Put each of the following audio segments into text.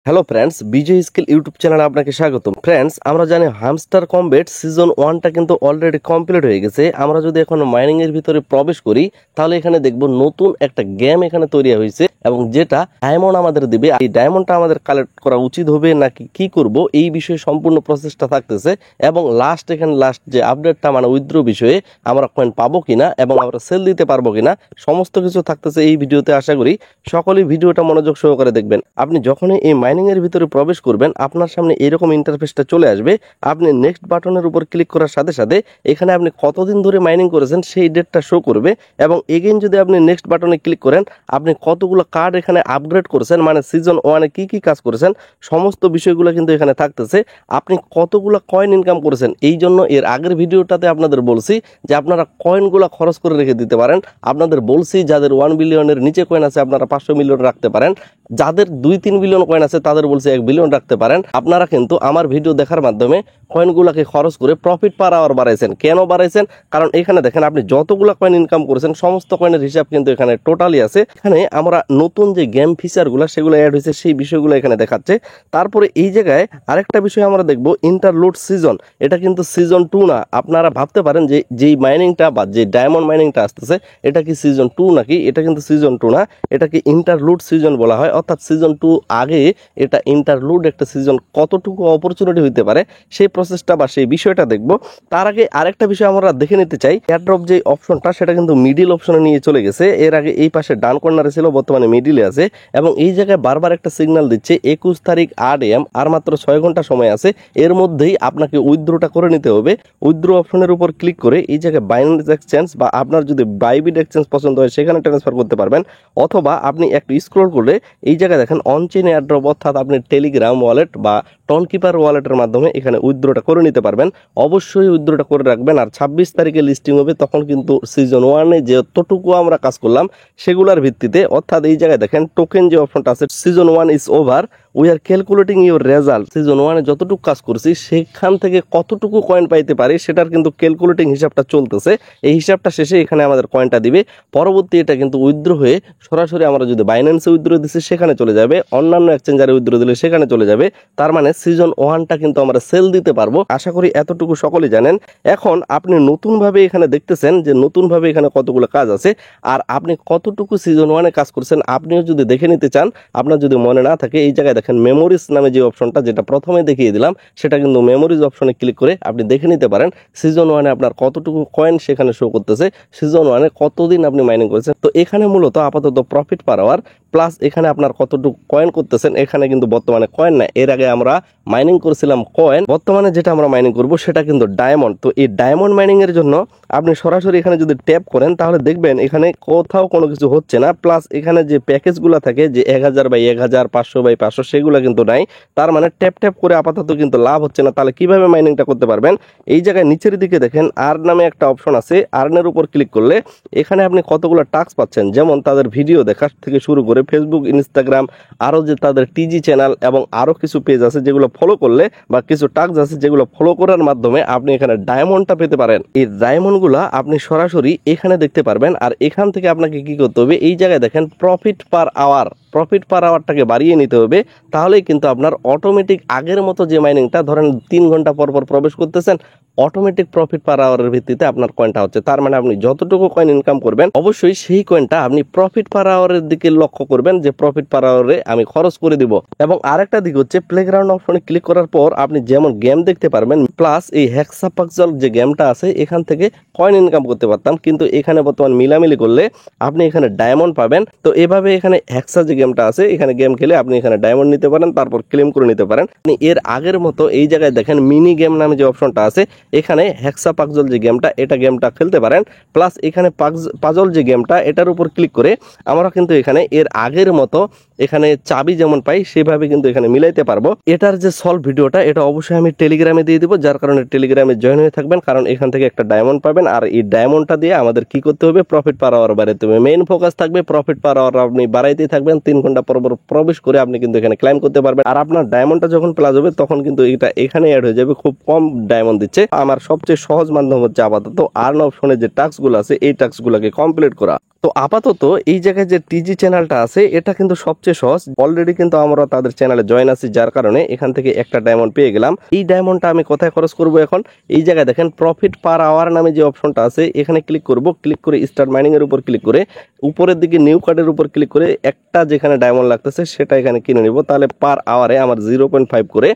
Hello friends, বিজয় skill YouTube চ্যানেলে আপনাকে স্বাগতম। ফ্রেন্ডস, আমরা জানি হামস্টার কমব্যাট সিজন 1টা কিন্তু অলরেডি কমপ্লিট হয়ে গেছে। আমরা যদি এখন মাইনিং এর ভিতরে প্রবেশ করি তাহলে এখানে দেখব নতুন একটা গেম এখানে তৈরি হয়েছে এবং যেটা ডায়মন্ড আমাদের দিবে। এই ডায়মন্ডটা আমাদের কালেক্ট করা উচিত হবে নাকি কি করব এই বিষয়ে সম্পূর্ণ প্রসেসটা থাকতেছে এবং লাস্ট যে আপডেটটা মানে উইথড্র বিষয়ে আমরা কয়েন পাবো কিনা এবং আমরা সেল দিতে পারবো কিনা সমস্ত কিছু থাকতেছে এই ভিডিওতে। আশা করি সকলেই ভিডিওটা মনোযোগ সহকারে দেখবেন। আপনি যখনই এই মাইনিং এর ভিতরে প্রবেশ করবেন আপনার সামনে এরকম ইন্টারফেসটা চলে আসবে। আপনি নেক্সট বাটনের উপর ক্লিক করার সাথে সাথে এখানে আপনি কতদিন ধরে মাইনিং করেছেন সেই ডেটটা শো করবে এবং এগেইন যদি আপনি নেক্সট বাটনে ক্লিক করেন আপনি কতগুলো কার্ড এখানে আপগ্রেড করেছেন মানে সিজন 1-এ কি কি কাজ করেছেন সমস্ত বিষয়গুলো কিন্তু এখানে থাকতেছে। আপনি কতগুলো কয়েন ইনকাম করেছেন এই জন্য এর আগের ভিডিওটাতে আপনাদের বলছি যে আপনারা কয়েনগুলো খরচ করে রেখে দিতে পারেন। আপনাদের বলছি যাদের 1 বিলিয়নের নিচে কয়েন আছে আপনারা 500 মিলিয়ন রাখতে পারেন, যাদের 2-3 বিলিয়ন কয়েন আছে তাদের বলছে 1 বিলিয়ন রাখতে পারেন। আপনারা কিন্তু আমার ভিডিও দেখার মাধ্যমে কয়েনগুলোকে খরচ করে প্রফিট পার আওয়ার বাড়াইছেন। কেন বাড়াইছেন? কারণ এখানে দেখেন আপনি যতগুলো কয়েন ইনকাম করেছেন সমস্ত কয়েনের হিসাব কিন্তু এখানে টোটালি আছে। এখানে আমরা নতুন যে গেম ফিচারগুলো সেগুলো অ্যাড হয়েছে সেই বিষয়গুলো এখানে দেখাচ্ছে। তারপরে এই জায়গায় আরেকটা বিষয় আমরা দেখব ইন্টারলুড সিজন। এটা কিন্তু সিজন 2 না। আপনারা ভাবতে পারেন যে যেই মাইনিংটা বা যে ডায়মন্ড মাইনিংটা আসতেছে এটা কি সিজন 2 নাকি? এটা কিন্তু সিজন 2 না, এটাকে ইন্টারলুড সিজন বলা হয়। অর্থাৎ সিজন 2 আগে এটা ইন্টারলুড একটা সিজন কতটুকু অপরচুনিটি হইতে পারে সেই প্রসেসটা বা সেই বিষয়টা দেখব। তার আগে আরেকটা বিষয় আমরা দেখে নিতে চাই, এয়ারড্রপ যে অপশনটা সেটা কিন্তু মিডিল অপশনে নিয়ে চলে গেছে। এর আগে এই পাশে ডান কর্নারে ছিল, বর্তমানে মিডিলে আছে এবং এই জায়গায় বারবার একটা সিগন্যাল দিচ্ছে 21 তারিখ 8 AM আর মাত্র 6 ঘন্টা সময় আছে। এর মধ্যেই আপনাকে উইথড্রটা করে নিতে হবে। উইথড্র অপশনের উপর ক্লিক করে এই জায়গায় বাইন্যান্স এক্সচেঞ্জ বা আপনার যদি বাইবিট এক্সচেঞ্জ পছন্দ হয় সেখানে ট্রান্সফার করতে পারবেন, অথবা আপনি একটু স্ক্রল করলে এই জায়গায় দেখেন অনচেইন এয়ারড্রপ অর্থাৎ আপনি টেলিগ্রাম ওয়ালেট বা টনকিপার ওয়ালেটের মাধ্যমে এখানে উইথড্রটা করে নিতে পারবেন। অবশ্যই উইথড্রটা করে রাখবেন। আর 26 তারিখে লিস্টিং হবে, তখন কিন্তু সিজন 1-এ যতটুকু আমরা কাজ করলাম সেগুলোর ভিত্তিতে, অর্থাৎ এই জায়গায় দেখেন টোকেন যে অপশনটা আছে season 1 is over we are calculating your result. Season 1-এ যতটুকু কাজ করছি সেখান থেকে কতটুকু কয়েন পাইতে পারি সেটার কিন্তু ক্যালকুলেটিং হিসাবটা চলতেছে। এই হিসাবটা শেষে এখানে আমাদের কয়েনটা দিবে। পরবর্তী এটা কিন্তু উইথড্র হয়ে সরাসরি আমরা যদি বাইন্যান্সে উইথড্র দিচ্ছি সেখানে চলে যাবে, অন্যান্য এক্সচেঞ্জারে উইথড্র দিলে সেখানে চলে যাবে। তার মানে সিজন 1টা কিন্তু আমরা সেল দিতে পারবো। আশা করি এতটুকু সকলেই জানেন। এখন আপনি নতুনভাবে এখানে দেখতেছেন যে নতুনভাবে এখানে কতগুলো কাজ আছে আর আপনি কতটুকু সিজন 1-এ কাজ করছেন আপনিও যদি দেখে নিতে চান, আপনার যদি মনে না থাকে এই জায়গায় দেখেন মেমোরিজ নামে যে অপশনটা যেটা প্রথমে দেখিয়ে দিলাম সেটা কিন্তু মেমোরিজ অপশনে ক্লিক করে আপনি দেখে নিতে পারেন সিজন 1-এ আপনার কতটুকু কয়েন সেখানে শো করতেছে, সিজন 1-এ কতদিন আপনি মাইনিং করেছেন। তো এখানে মূলত আপাতত প্রফিট পার আওয়ার প্লাস এখানে আপনার কতটুকু কয়েন করতেছেন। এখানে কিন্তু বর্তমানে কয়েন না, এর আগে আমরা মাইনিং করেছিলাম কয়েন। বর্তমানে যেটা আমরা মাইনিং করব সেটা কিন্তু ডায়মন্ড। তো এই ডায়মন্ড মাইনিং এর জন্য আপনি সরাসরি এখানে যদি ট্যাপ করেন তাহলে দেখবেন এখানে কোথাও কোনো কিছু হচ্ছে না। প্লাস এখানে যে প্যাকেজগুলো থাকে যে 1000/1000 500/500 সেগুলো কিন্তু নাই। তার মানে ট্যাপ ট্যাপ করে আপাতত কিন্তু লাভ হচ্ছে না। তাহলে কিভাবে মাইনিংটা করতে পারবেন? এই জায়গায় নিচের দিকে দেখেন আর্ন নামে একটা অপশন আছে। আর্নের উপর ক্লিক করলে এখানে আপনি কতগুলো টাস্ক পাচ্ছেন, যেমন তাদের ভিডিও দেখা থেকে শুরু করে ফেসবুক, ইনস্টাগ্রাম, আরও যে তাদের টিজি চ্যানেল এবং আরও কিছু পেজ আছে যেগুলো ফলো করলে বা কিছু টাস্ক আছে যেগুলো ফলো করার মাধ্যমে আপনি এখানে ডায়মন্ডটা পেতে পারেন। এই ডায়মন্ডগুলো আপনি সরাসরি এখানে দেখতে পারবেন। আর এখান থেকে আপনাকে কি করতে হবে, এই জায়গায় দেখেন প্রফিট পার আওয়ারটাকে বাড়িয়ে নিতে হবে। তাহলেই কিন্তু আপনার অটোমেটিক আগের মতো যে মাইনিংটা ধরেন 3 ঘন্টা পর পর প্রবেশ করতেছেন অটোমেটিক প্রফিট পার আওয়ারের ভিত্তিতে আপনার কয়েনটা হচ্ছে। তার মানে আপনি যতটুকু কয়েন ইনকাম করবেন অবশ্যই সেই কয়েনটা আপনি প্রফিট পার আওয়ারের দিকে লক্ষ্য করবেন যে প্রফিট পার আওয়ারে আমি খরচ করে দিব। এবং আরেকটা দিক হচ্ছে প্লেগ্রাউন্ড অপশনে ক্লিক করার পর আপনি যেমন গেম দেখতে পারবেন, প্লাস এই হেক্সাপাক্সল যে গেমটা আছে এখান থেকে কয়েন ইনকাম করতে পারতাম, কিন্তু এখানে বর্তমান মিলামিলি করলে আপনি এখানে ডায়মন্ড পাবেন। তো এভাবে এখানে হেক্সা যে গেমটা আছে এখানে গেম খেলে আপনি এখানে ডায়মন্ড নিতে পারেন, তারপর ক্লেম করে নিতে পারেন। আপনি এর আগের মতো এই জায়গায় দেখেন মিনি গেম নামে যে অপশনটা আছে এখানে হেক্সাপাক্সল যে গেমটা গেমটা খেলতে পারেন। প্লাস এখানে পাজল যে গেমটা এটার উপর ক্লিক করে আমরা কিন্তু এখানে এর আগের মতো এখানে চাবি যেমন পাই সেভাবে কিন্তু এখানে মিলাইতে পারবো। এটার যে সলভ ভিডিওটা এটা অবশ্যই আমি টেলিগ্রামে দিয়ে দিব, যার কারণে টেলিগ্রামে জয়েন হয়ে থাকবেন, কারণ এখান থেকে একটা ডায়মন্ড পাবেন। আর এই ডায়মন্ডটা দিয়ে আমাদের কি করতে হবে, প্রফিট পার আওয়ার বাড়াইতে হবে। মেইন ফোকাস থাকবে প্রফিট পার আওয়ার আপনি বাড়াইতেই থাকবেন। 3 ঘন্টা পর পর প্রবেশ করে আপনি কিন্তু এখানে ক্লাইম করতে পারবেন। আর আপনার ডায়মন্ডটা যখন প্লাস হবে তখন কিন্তু এটা এখানে অ্যাড হয়ে যাবে। খুব কম ডায়মন্ড দিচ্ছে, আমার সবচেয়ে সহজ মাধ্যম হচ্ছে আপাতত আর্ন অপশনে যে টাস্কগুলো আছে এই টাস্কগুলোকে কমপ্লিট করা। তো আপাতত এই জায়গায় যে টিজি চ্যানেলটা আছে এটা কিন্তু সবচেয়ে সহজ। অলরেডি কিন্তু আমরা তাদের চ্যানেলে জয়েন আছি, যার কারণে এখান থেকে একটা ডায়মন্ড পেয়ে গেলাম। এই ডায়মন্ডটা আমি কোথায় খরচ করব এখন? এই জায়গায় দেখেন প্রফিট পার আওয়ার নামে যে অপশনটা আছে এখানে ক্লিক করব। ক্লিক করে স্টার্ট মাইনিং এর উপর ক্লিক করে উপরের দিকে নিউ কার্ডের উপর ক্লিক করে একটা যেখানে ডায়মন্ড লাগতেছে সেটা এখানে কিনে নিব। তাহলে পার আওয়ারে আমার 0.5 করে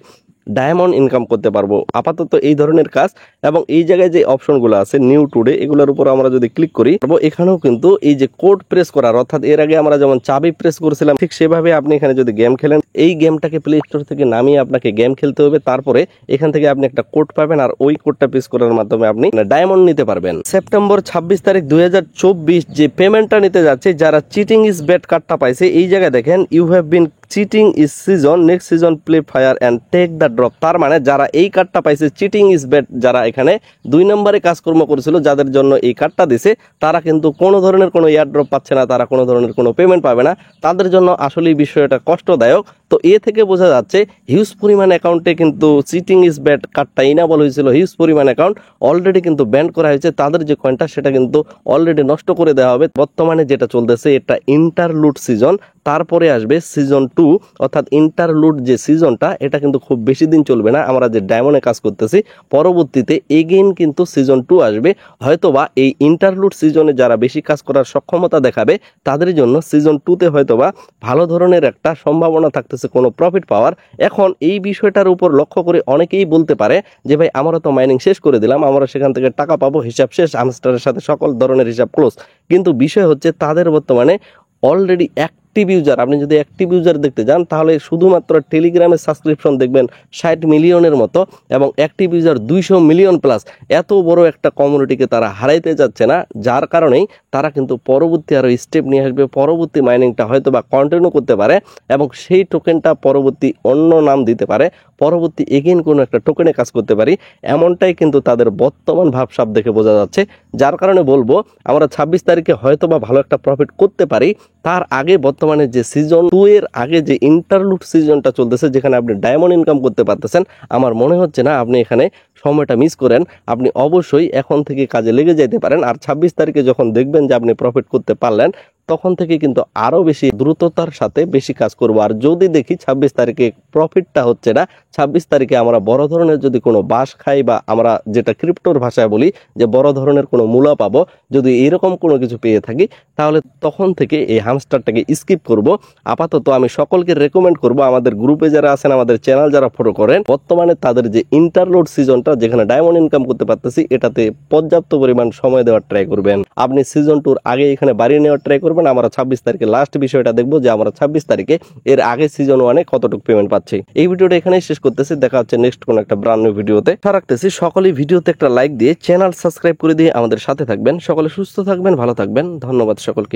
ডায়মন্ড ইনকাম করতে পারবো। আপাতত এই ধরনের কাজ। এবং এই জায়গায় যে অপশনগুলো আছে নিউ টুডে, এগুলোর উপর আমরা যদি ক্লিক করি, এখানেও কিন্তু এই যে কোড প্রেস করার, অর্থাৎ এর আগে আমরা যেমন চাবি প্রেস করেছিলাম ঠিক সেভাবে আপনি এখানে যদি গেম খেলেন, এই গেমটাকে প্লে স্টোর থেকে নামিয়ে আপনাকে গেম খেলতে হবে। তারপরে এখান থেকে আপনি একটা কোড পাবেন আর ওই কোডটা প্রেস করার মাধ্যমে আপনি ডায়মন্ড নিতে পারবেন। সেপ্টেম্বর 26 তারিখ 2024 যে পেমেন্টটা নিতে যাচ্ছে, যারা চিটিং ইজ বেট কার্ডটা পাইছে, এই জায়গায় দেখেন you have been cheating is season, next season play fire and take the drop. তার মানে যারা এই কার্ডটা পাইছে চিটিং ইজ বেট, যারা এখানে 2 নম্বরে কাজকর্ম করেছিল, যাদের জন্য এই কার্ডটা দিছে, তারা কিন্তু কোনো ধরনের কোনো এয়ার ড্রপ পাচ্ছে না, তারা কোনো ধরনের কোনো পেমেন্ট পাবে না। তাদের জন্য আসলে এই বিষয়টা কষ্টদায়ক। তো এ থেকে বোঝা যাচ্ছে হিউজ পরিমাণ অ্যাকাউন্টে কিন্তু চিটিং ইজ ব্যাড কার্ডটা ইনাবল হয়েছিল, হিউজ পরিমাণ অ্যাকাউন্ট অলরেডি কিন্তু ব্যান করা হয়েছে। তাদের যে কয়েনটা সেটা কিন্তু অলরেডি নষ্ট করে দেওয়া হবে। বর্তমানে যেটা চলতেছে এটা ইন্টারলুড সিজন, তারপরে আসবে সিজন 2, অর্থাৎ ইন্টারলুড যে সিজনটা এটা কিন্তু খুব বেশি দিন চলবে না। আমরা যে ডায়মন্ডে কাজ করতেছি পরবর্তীতে এগেইন কিন্তু সিজন 2 আসবে। হয়তোবা এই ইন্টারলুড সিজনে যারা বেশি কাজ করার সক্ষমতা দেখাবে তাদের জন্য সিজন 2তে হয়তোবা ভালো ধরনের একটা সম্ভাবনা থাকতেছে কোনো প্রফিট পাওয়ার। এখন এই বিষয়টার উপর লক্ষ্য করে অনেকেই বলতে পারে যে ভাই আমরা তো মাইনিং শেষ করে দিলাম, আমরা সেখান থেকে টাকা পাবো, হিসাব শেষ, হামস্টারের সাথে সকল ধরনের হিসাব ক্লোজ। কিন্তু বিষয় হচ্ছে তাদের বর্তমানে অলরেডি অ্যাক্টিভ ইউজার, আপনি যদি অ্যাক্টিভ ইউজার দেখতে যান তাহলে শুধুমাত্র টেলিগ্রামের সাবস্ক্রিপশন দেখবেন 60 মিলিয়নের মতো এবং অ্যাক্টিভ ইউজার 200 মিলিয়ন প্লাস। এত বড় একটা কমিউনিটিকে তারা হারাইতে যাচ্ছে না, যার কারণেই তারা কিন্তু পরবর্তী আরও স্টেপ নিয়ে আসবে। পরবর্তী মাইনিংটা হয়তো বা কন্টিনিউ করতে পারে এবং সেই টোকেনটা পরবর্তী অন্য নাম দিতে পারে, পরবর্তী এগেইন কোনো একটা টোকেনে কাজ করতে পারি, এমনটাই কিন্তু তাদের বর্তমান ভাবসাব দেখে বোঝা যাচ্ছে। যার কারণে বলবো আমরা 26 তারিখে হয়তো বা ভালো একটা প্রফিট করতে পারি। তার আগে বর্তমানে যে সিজন 2 এর আগে যে ইন্টারলুড সিজনটা চলতেছে, যেখানে আপনি ডায়মন্ড ইনকাম করতে পারতেছেন, আমার মনে হচ্ছে না আপনি এখানে সময়টা মিস করেন। আপনি অবশ্যই এখন থেকে কাজে লেগে যেতে পারেন। আর 26 তারিখে যখন দেখবেন যে আপনি প্রফিট করতে পারলেন, তখন থেকে কিন্তু আরো বেশি দ্রুততার সাথে বেশি কাজ করব। আর যদি দেখি 26 তারিখে প্রফিটটা হচ্ছে না, 26 তারিখে আমরা বড় ধরনের যদি কোনো বাস খাই বা আমরা যেটা ক্রিপ্টোর ভাষায় বলি যে বড় ধরনের কোনো মূল্য পাবো, যদি এরকম কোনো কিছু পেয়ে থাকি, তাহলে তখন থেকে এই হামস্টারটাকে স্কিপ করব। আপাতত আমি সকলকে রেকমেন্ড করব আমাদের গ্রুপে যারা আছেন, আমাদের চ্যানেল যারা ফলো করেন, বর্তমানে তাদের যে ইন্টারলোড সিজনটা যেখানে ডায়মন্ড ইনকাম করতে পারতেছি, এটাতে পর্যাপ্ত পরিমাণ সময় দেওয়ার ট্রাই করবেন। আপনি সিজন 2 আগে এখানে বাড়িয়ে নেওয়ার ট্রাই করবেন। আমরা 26 তারিখে লাস্ট বিষয়টা দেখবো যে আমরা 26 তারিখে এর আগে সিজন 1 কতটুকু পেমেন্ট পাচ্ছি। এই ভিডিওটা এখানেই শেষ করতেছি, দেখা হচ্ছে নেক্সট কোন একটা ব্র্যান্ড নিউ ভিডিওতে। রাখতেছি সকলেই ভিডিওতে একটা লাইক দিয়ে চ্যানেল সাবস্ক্রাইব করে দিয়ে আমাদের সাথে থাকবেন। সকলে সুস্থ থাকবেন, ভালো থাকবেন। ধন্যবাদ সকলকেই।